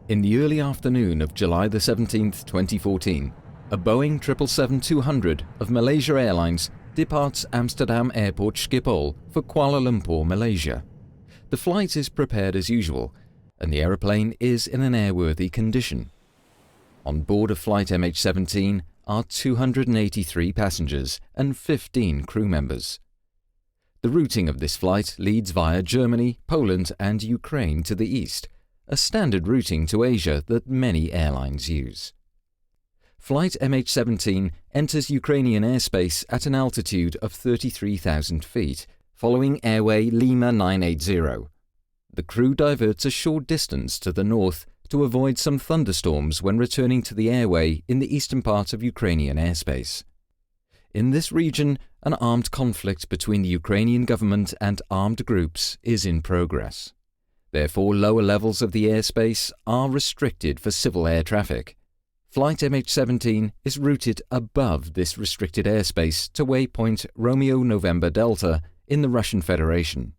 In the early afternoon of July the 17th, 2014, a Boeing 777-200 of Malaysia Airlines departs Amsterdam Airport Schiphol for Kuala Lumpur, Malaysia. The flight is prepared as usual, and the aeroplane is in an airworthy condition. On board of flight MH17 are 283 passengers and 15 crew members. The routing of this flight leads via Germany, Poland and Ukraine to the east, a standard routing to Asia that many airlines use. Flight MH17 enters Ukrainian airspace at an altitude of 33,000 feet, following airway Lima 980. The crew diverts a short distance to the north to avoid some thunderstorms when returning to the airway in the eastern part of Ukrainian airspace. In this region, an armed conflict between the Ukrainian government and armed groups is in progress. Therefore, lower levels of the airspace are restricted for civil air traffic. Flight MH17 is routed above this restricted airspace to waypoint Romeo November Delta in the Russian Federation.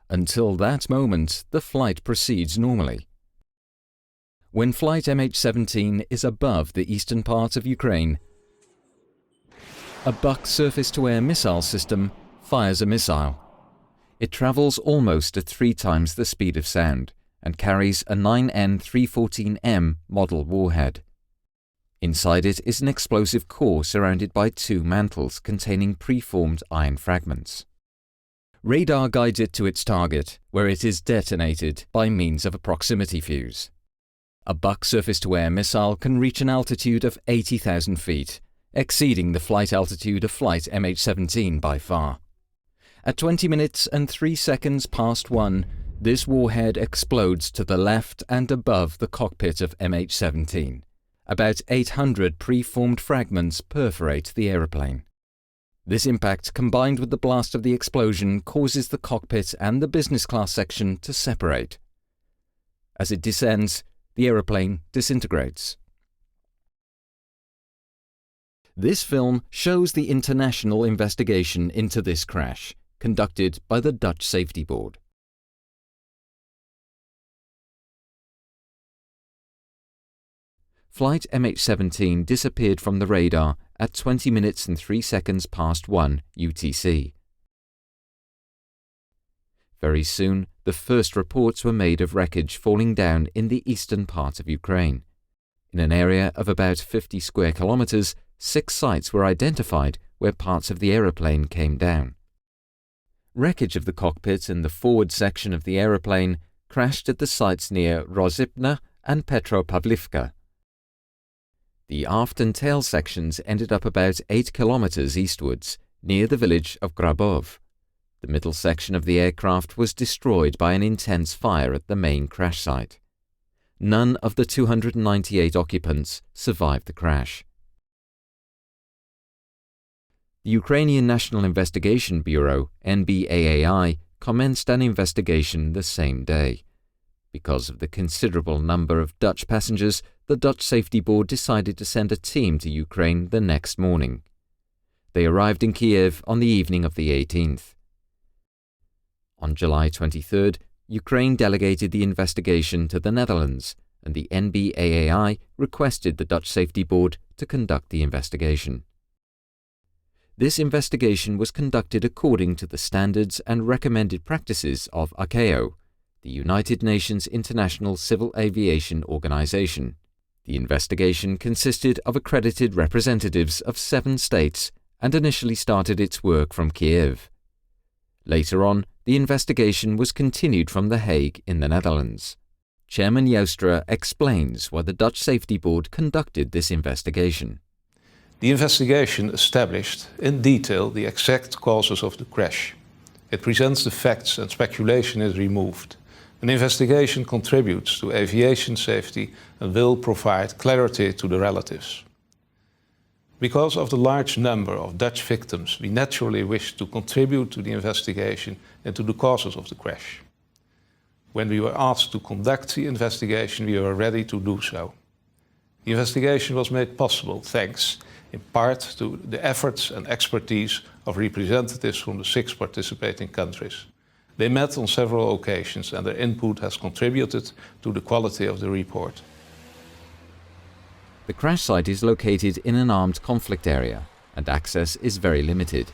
Until that moment, the flight proceeds normally. When flight MH17 is above the eastern part of Ukraine, a Buk surface-to-air missile system fires a missile. It travels almost at 3 times the speed of sound and carries a 9N314M model warhead. Inside it is an explosive core surrounded by 2 mantles containing preformed iron fragments. Radar guides it to its target, where it is detonated by means of a proximity fuse. A Buk surface-to-air missile can reach an altitude of 80,000 feet, exceeding the flight altitude of flight MH17 by far. At 20 minutes and 3 seconds past 1, this warhead explodes to the left and above the cockpit of MH17. About 800 preformed fragments perforate the aeroplane. This impact, combined with the blast of the explosion, causes the cockpit and the business class section to separate. As it descends, the aeroplane disintegrates. This film shows the international investigation into this crash, conducted by the Dutch Safety Board. Flight MH17 disappeared from the radar at 20 minutes and 3 seconds past 1 UTC. Very soon, the first reports were made of wreckage falling down in the eastern part of Ukraine. In an area of about 50 square kilometers, 6 sites were identified where parts of the aeroplane came down. Wreckage of the cockpit and the forward section of the aeroplane crashed at the sites near Rozhipna and Petropavlivka. The aft and tail sections ended up about 8 kilometers eastwards, near the village of Grabov. The middle section of the aircraft was destroyed by an intense fire at the main crash site. None of the 298 occupants survived the crash. The Ukrainian National Investigation Bureau, NBAAI, commenced an investigation the same day. Because of the considerable number of Dutch passengers, the Dutch Safety Board decided to send a team to Ukraine the next morning. They arrived in Kiev on the evening of the 18th. On July 23rd, Ukraine delegated the investigation to the Netherlands, and the NBAAI requested the Dutch Safety Board to conduct the investigation. This investigation was conducted according to the standards and recommended practices of ICAO, the United Nations International Civil Aviation Organization. The investigation consisted of accredited representatives of 7 states and initially started its work from Kiev. Later on, the investigation was continued from The Hague in the Netherlands. Chairman Joustra explains why the Dutch Safety Board conducted this investigation. The investigation established in detail the exact causes of the crash. It presents the facts and speculation is removed. An investigation contributes to aviation safety and will provide clarity to the relatives. Because of the large number of Dutch victims, we naturally wish to contribute to the investigation and to the causes of the crash. When we were asked to conduct the investigation, we were ready to do so. The investigation was made possible thanks, in part, to the efforts and expertise of representatives from the 6 participating countries. They met on several occasions and their input has contributed to the quality of the report. The crash site is located in an armed conflict area and access is very limited.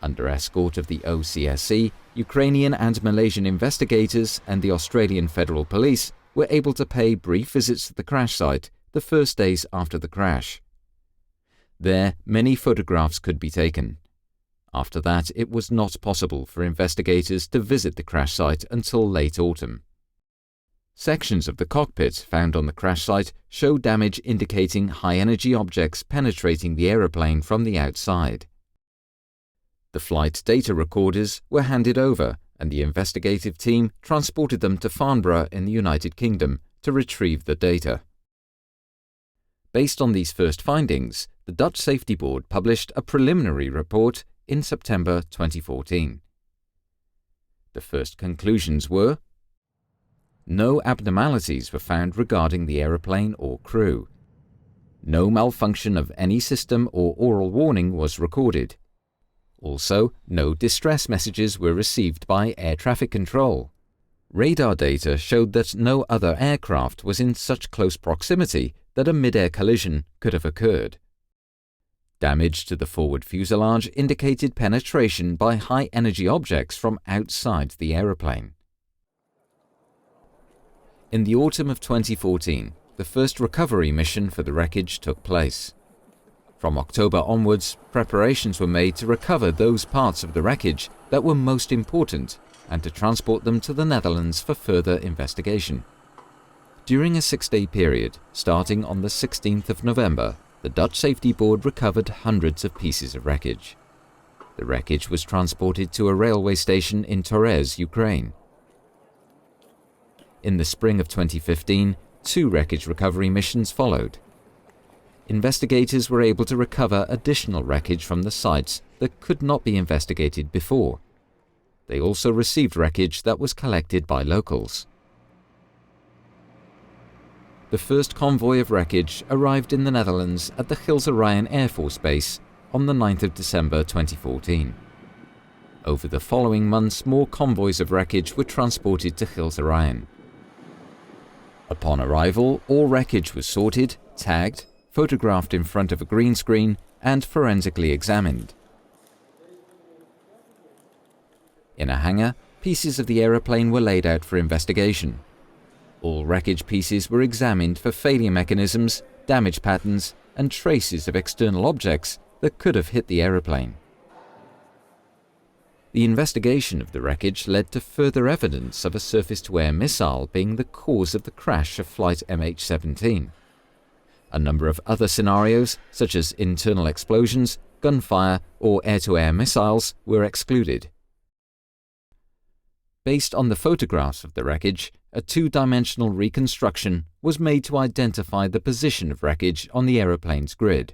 Under escort of the OCSC, Ukrainian and Malaysian investigators and the Australian Federal Police were able to pay brief visits to the crash site the first days after the crash. There, many photographs could be taken. After that, it was not possible for investigators to visit the crash site until late autumn. Sections of the cockpit found on the crash site show damage indicating high-energy objects penetrating the aeroplane from the outside. The flight data recorders were handed over and the investigative team transported them to Farnborough in the United Kingdom to retrieve the data. Based on these first findings, the Dutch Safety Board published a preliminary report in September 2014. The first conclusions were: no abnormalities were found regarding the aeroplane or crew. No malfunction of any system or oral warning was recorded. Also, no distress messages were received by air traffic control. Radar data showed that no other aircraft was in such close proximity that a mid-air collision could have occurred. Damage to the forward fuselage indicated penetration by high-energy objects from outside the aeroplane. In the autumn of 2014, the first recovery mission for the wreckage took place. From October onwards, preparations were made to recover those parts of the wreckage that were most important and to transport them to the Netherlands for further investigation. During a 6-day period, starting on the 16th of November, the Dutch Safety Board recovered hundreds of pieces of wreckage. The wreckage was transported to a railway station in Torez, Ukraine. In the spring of 2015, 2 wreckage recovery missions followed. Investigators were able to recover additional wreckage from the sites that could not be investigated before. They also received wreckage that was collected by locals. The first convoy of wreckage arrived in the Netherlands at the Gilse Ryan Air Force Base on the 9th of December 2014. Over the following months, more convoys of wreckage were transported to Gilse Ryan. Upon arrival, all wreckage was sorted, tagged, photographed in front of a green screen, and forensically examined. In a hangar, pieces of the aeroplane were laid out for investigation. All wreckage pieces were examined for failure mechanisms, damage patterns, and traces of external objects that could have hit the aeroplane. The investigation of the wreckage led to further evidence of a surface-to-air missile being the cause of the crash of flight MH17. A number of other scenarios, such as internal explosions, gunfire, or air-to-air missiles, were excluded. Based on the photographs of the wreckage, a 2-dimensional reconstruction was made to identify the position of wreckage on the aeroplane's grid.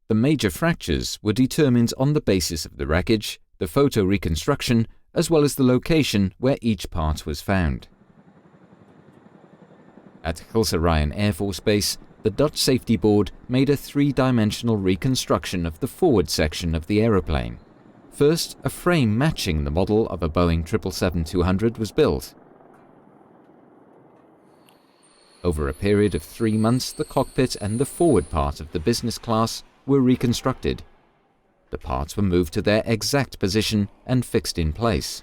The major fractures were determined on the basis of the wreckage, the photo reconstruction, as well as the location where each part was found. At Gilse Ryan Air Force Base, the Dutch Safety Board made a 3-dimensional reconstruction of the forward section of the aeroplane. First, a frame matching the model of a Boeing 777-200 was built. Over a period of 3 months, the cockpit and the forward part of the business class were reconstructed. The parts were moved to their exact position and fixed in place.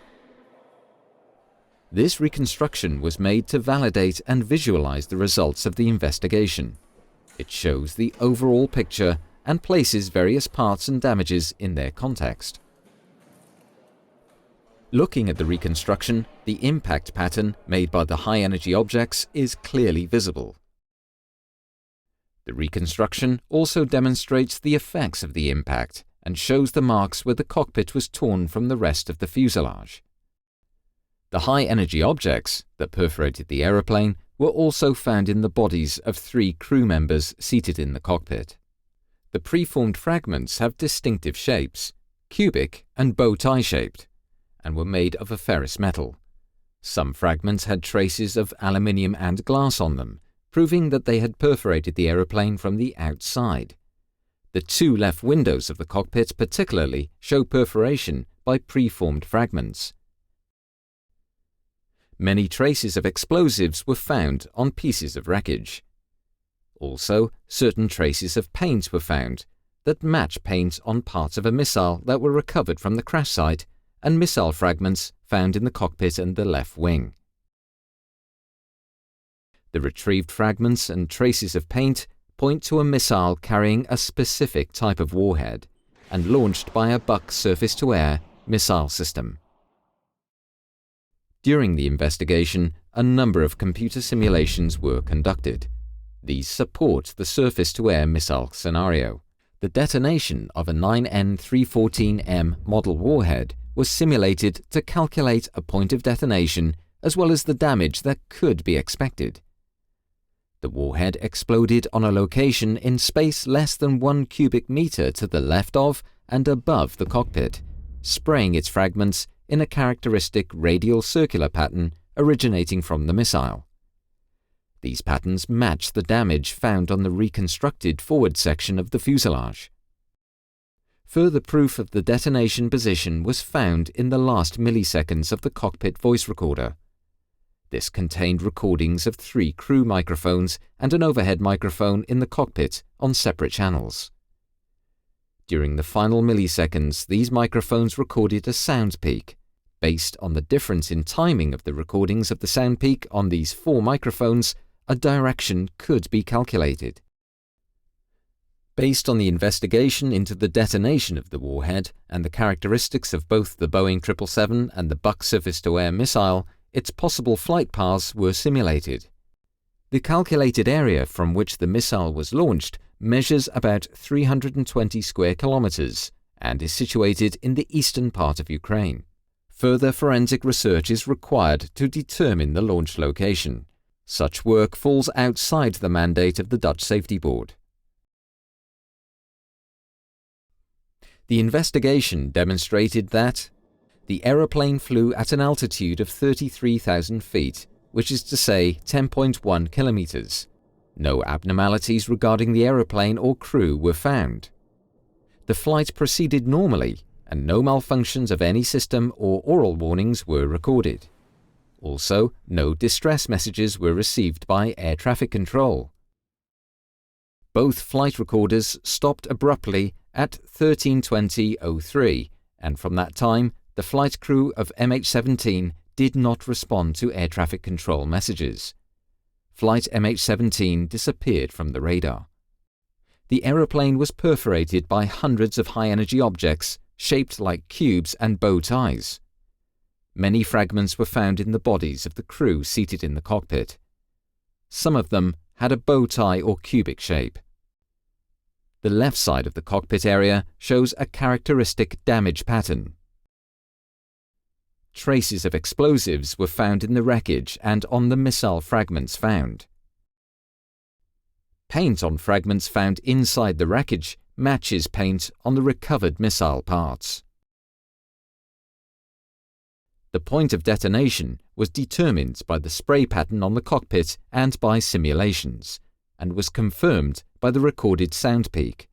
This reconstruction was made to validate and visualize the results of the investigation. It shows the overall picture and places various parts and damages in their context. Looking at the reconstruction, the impact pattern made by the high-energy objects is clearly visible. The reconstruction also demonstrates the effects of the impact and shows the marks where the cockpit was torn from the rest of the fuselage. The high-energy objects that perforated the aeroplane were also found in the bodies of 3 crew members seated in the cockpit. The preformed fragments have distinctive shapes, cubic and bow-tie shaped, and were made of a ferrous metal. Some fragments had traces of aluminium and glass on them, proving that they had perforated the aeroplane from the outside. The 2 left windows of the cockpit particularly show perforation by preformed fragments. Many traces of explosives were found on pieces of wreckage. Also, certain traces of paint were found that match paint on parts of a missile that were recovered from the crash site and missile fragments found in the cockpit and the left wing. The retrieved fragments and traces of paint point to a missile carrying a specific type of warhead and launched by a Buck surface-to-air missile system. During the investigation, a number of computer simulations were conducted. These support the surface-to-air missile scenario. The detonation of a 9N314M model warhead was simulated to calculate a point of detonation as well as the damage that could be expected. The warhead exploded on a location in space less than 1 cubic meter to the left of and above the cockpit, spraying its fragments in a characteristic radial circular pattern originating from the missile. These patterns match the damage found on the reconstructed forward section of the fuselage. Further proof of the detonation position was found in the last milliseconds of the cockpit voice recorder. This contained recordings of 3 crew microphones and an overhead microphone in the cockpit on separate channels. During the final milliseconds, these microphones recorded a sound peak. Based on the difference in timing of the recordings of the sound peak on these 4 microphones, a direction could be calculated. Based on the investigation into the detonation of the warhead and the characteristics of both the Boeing 777 and the Buck surface-to-air missile, its possible flight paths were simulated. The calculated area from which the missile was launched measures about 320 square kilometers and is situated in the eastern part of Ukraine. Further forensic research is required to determine the launch location. Such work falls outside the mandate of the Dutch Safety Board. The investigation demonstrated that the aeroplane flew at an altitude of 33,000 feet, which is to say 10.1 kilometers. No abnormalities regarding the aeroplane or crew were found. The flight proceeded normally, and no malfunctions of any system or oral warnings were recorded. Also, no distress messages were received by air traffic control. Both flight recorders stopped abruptly at 13:20:03, and from that time, the flight crew of MH17 did not respond to air traffic control messages. Flight MH17 disappeared from the radar. The aeroplane was perforated by hundreds of high-energy objects shaped like cubes and bow ties. Many fragments were found in the bodies of the crew seated in the cockpit. Some of them had a bow tie or cubic shape. The left side of the cockpit area shows a characteristic damage pattern. Traces of explosives were found in the wreckage and on the missile fragments found. Paint on fragments found inside the wreckage matches paint on the recovered missile parts. The point of detonation was determined by the spray pattern on the cockpit and by simulations, and was confirmed by the recorded sound peak.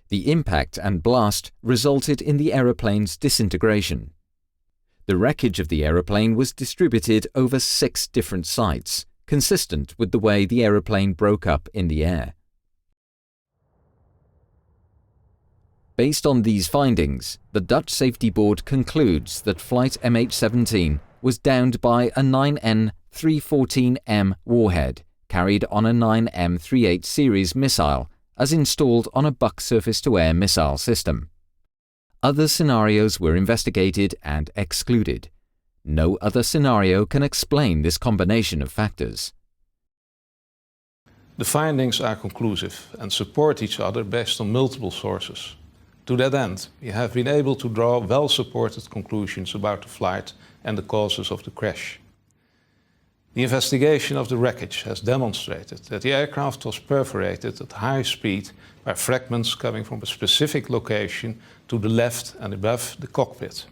The impact and blast resulted in the aeroplane's disintegration. The wreckage of the aeroplane was distributed over 6 different sites, consistent with the way the aeroplane broke up in the air. Based on these findings, the Dutch Safety Board concludes that Flight MH17 was downed by a 9N314M warhead carried on a 9M38 series missile as installed on a Buck surface-to-air missile system. Other scenarios were investigated and excluded. No other scenario can explain this combination of factors. The findings are conclusive and support each other based on multiple sources. To that end, we have been able to draw well-supported conclusions about the flight and the causes of the crash. The investigation of the wreckage has demonstrated that the aircraft was perforated at high speed by fragments coming from a specific location to the left and above the cockpit.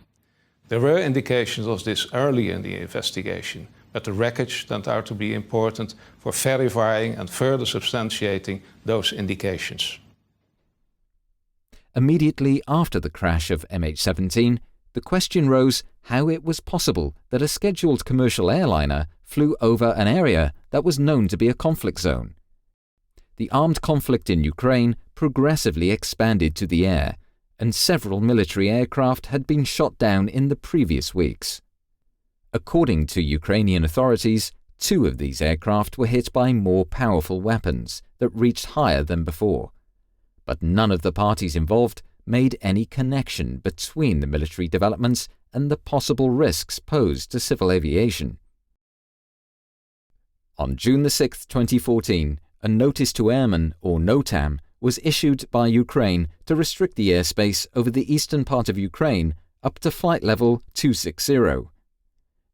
There were indications of this early in the investigation, but the wreckage turned out to be important for verifying and further substantiating those indications. Immediately after the crash of MH17, the question rose how it was possible that a scheduled commercial airliner flew over an area that was known to be a conflict zone. The armed conflict in Ukraine progressively expanded to the air, and several military aircraft had been shot down in the previous weeks. According to Ukrainian authorities, 2 of these aircraft were hit by more powerful weapons that reached higher than before, but none of the parties involved made any connection between the military developments and the possible risks posed to civil aviation. On June 6, 2014, a Notice to Airmen, or NOTAM, was issued by Ukraine to restrict the airspace over the eastern part of Ukraine up to flight level 260.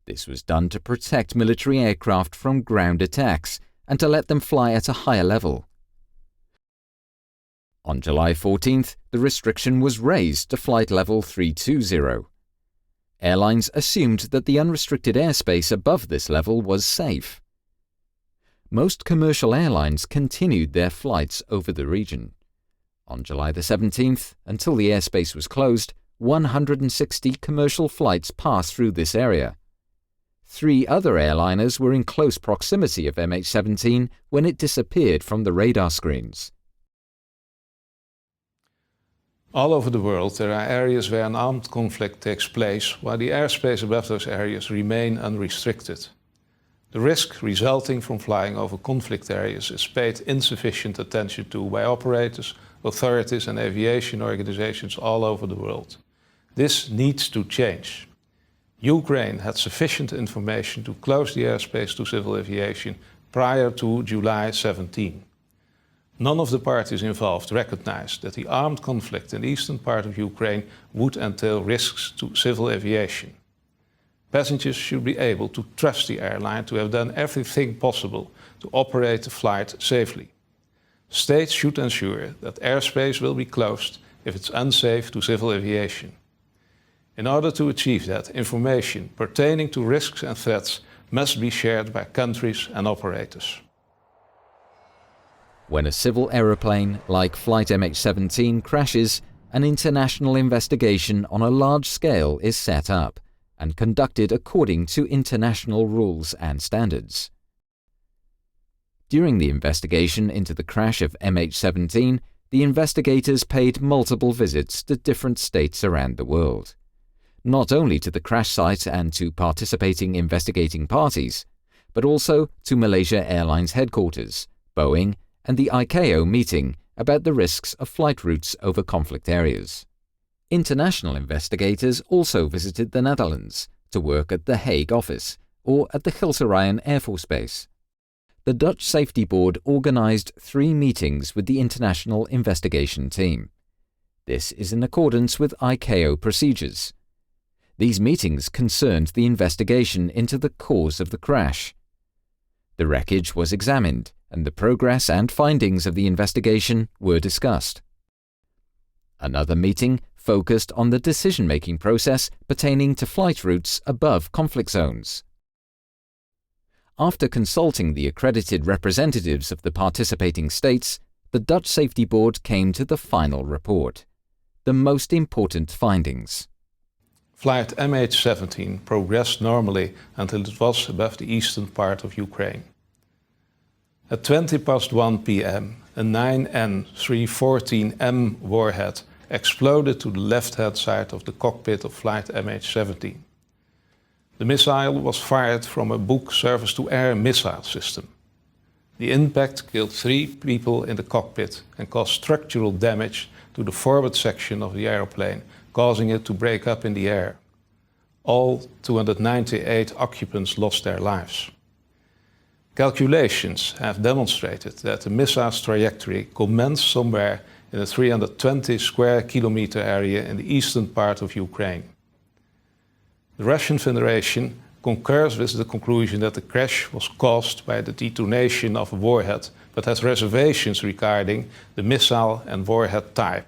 This was done to protect military aircraft from ground attacks and to let them fly at a higher level. On July 14th, the restriction was raised to flight level 320. Airlines assumed that the unrestricted airspace above this level was safe. Most commercial airlines continued their flights over the region. On July 17th, until the airspace was closed, 160 commercial flights passed through this area. 3 other airliners were in close proximity of MH17 when it disappeared from the radar screens. All over the world there are areas where an armed conflict takes place while the airspace above those areas remain unrestricted. The risk resulting from flying over conflict areas is paid insufficient attention to by operators, authorities and aviation organizations all over the world. This needs to change. Ukraine had sufficient information to close the airspace to civil aviation prior to July 17. None of the parties involved recognized that the armed conflict in the eastern part of Ukraine would entail risks to civil aviation. Passengers should be able to trust the airline to have done everything possible to operate the flight safely. States should ensure that airspace will be closed if it's unsafe to civil aviation. In order to achieve that, information pertaining to risks and threats must be shared by countries and operators. When a civil aeroplane like Flight MH17 crashes, an international investigation on a large scale is set up and conducted according to international rules and standards. During the investigation into the crash of MH17, the investigators paid multiple visits to different states around the world, not only to the crash site and to participating investigating parties, but also to Malaysia Airlines headquarters, Boeing, and the ICAO meeting about the risks of flight routes over conflict areas. International investigators also visited the Netherlands to work at the Hague office or at the Gilserijen Air Force Base. The Dutch Safety Board organized 3 meetings with the international investigation team. This is in accordance with ICAO procedures. These meetings concerned the investigation into the cause of the crash. The wreckage was examined, and the progress and findings of the investigation were discussed. Another meeting focused on the decision-making process pertaining to flight routes above conflict zones. After consulting the accredited representatives of the participating states, the Dutch Safety Board came to the final report, the most important findings. Flight MH17 progressed normally until it was above the eastern part of Ukraine. At 1 p.m, a 9N314M warhead exploded to the left-hand side of the cockpit of Flight MH17. The missile was fired from a Buk surface-to-air missile system. The impact killed 3 people in the cockpit and caused structural damage to the forward section of the aeroplane, causing it to break up in the air. All 298 occupants lost their lives. Calculations have demonstrated that the missile's trajectory commenced somewhere in a 320 square kilometer area in the eastern part of Ukraine. The Russian Federation concurs with the conclusion that the crash was caused by the detonation of a warhead, but has reservations regarding the missile and warhead type.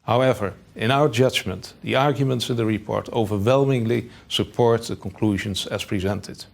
However, in our judgment, the arguments in the report overwhelmingly support the conclusions as presented.